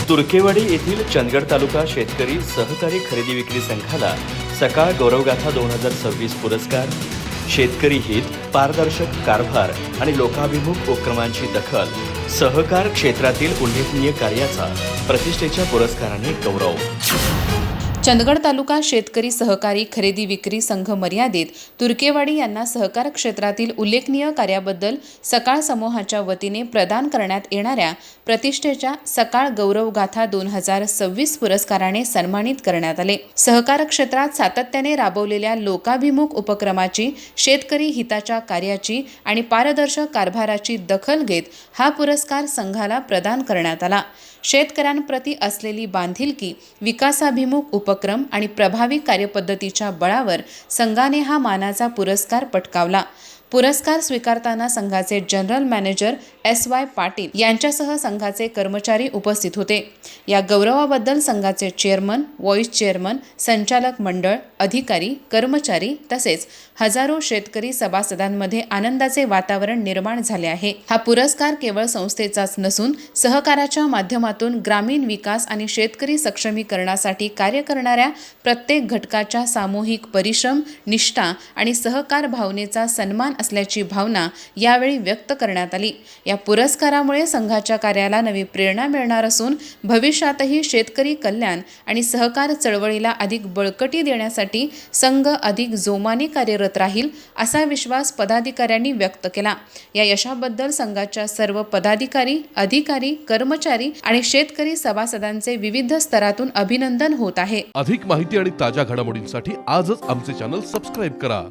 तुर्केवाडी येथील चंदगड तालुका शेतकरी सहकारी खरेदी विक्री संघाला सकाळ गौरवगाथा 2026 पुरस्कार, शेतकरी हित, पारदर्शक कारभार आणि लोकाभिमुख उपक्रमांची दखल, सहकार क्षेत्रातील उल्लेखनीय कार्याचा प्रतिष्ठेच्या पुरस्काराने गौरव. चंदगड तालुका शेतकरी सहकारी खरेदी विक्री संघ मर्यादित तुर्केवाडी यांना सहकार क्षेत्रातील उल्लेखनीय कार्याबद्दल सकाळ समूहाच्या वतीने प्रदान करण्यात येणाऱ्या प्रतिष्ठेच्या सकाळ गौरव गाथा 2026 पुरस्काराने सन्मानित करण्यात आले. सहकार क्षेत्रात सातत्याने राबवलेल्या लोकाभिमुख उपक्रमाची, शेतकरी हिताच्या कार्याची आणि पारदर्शक कारभाराची दखल घेत हा पुरस्कार संघाला प्रदान करण्यात आला. शेतकऱ्यांप्रती असलेली बांधिलकी, विकासाभिमुख उपक्रम आणि प्रभावी कार्यपद्धतीच्या बळावर संघाने हा मानाचा पुरस्कार पटकावला. पुरस्कार स्वीकारताना संघाचे जनरल मॅनेजर SY पाटील यांच्यासह संघाचे कर्मचारी उपस्थित होते. या गौरवाबद्दल संघाचे चेअरमन, व्हाईस चेअरमन, संचालक मंडळ, अधिकारी, कर्मचारी तसेच हजारो शेतकरी सभासदांमध्ये आनंदाचे वातावरण निर्माण झाले आहे. हा पुरस्कार केवळ संस्थेचाच नसून सहकाराच्या माध्यमातून ग्रामीण विकास आणि शेतकरी सक्षमीकरणासाठी कार्य करणाऱ्या प्रत्येक घटकाच्या सामूहिक परिश्रम, निष्ठा आणि सहकार भावनेचा सन्मान असल्याची भावना यावेळी व्यक्त करण्यात आली. या पुरस्कारामुळे संघाच्या कार्याला नवी प्रेरणा मिळणार असून भविष्यातही शेतकरी कल्याण आणि सहकार चळवळीला अधिक बळकटी देण्यासाठी संघ अधिक जोमाने कार्यरत राहील असा विश्वास पदाधिकाऱ्यांनी व्यक्त केला. या यशाबद्दल संघाच्या सर्व पदाधिकारी, अधिकारी, कर्मचारी आणि शेतकरी सभासदांचे विविध स्तरातून अभिनंदन होत आहे. अधिक माहिती आणि ताज्या घडामोडींसाठी आजच आमचे चॅनल सबस्क्राईब करा.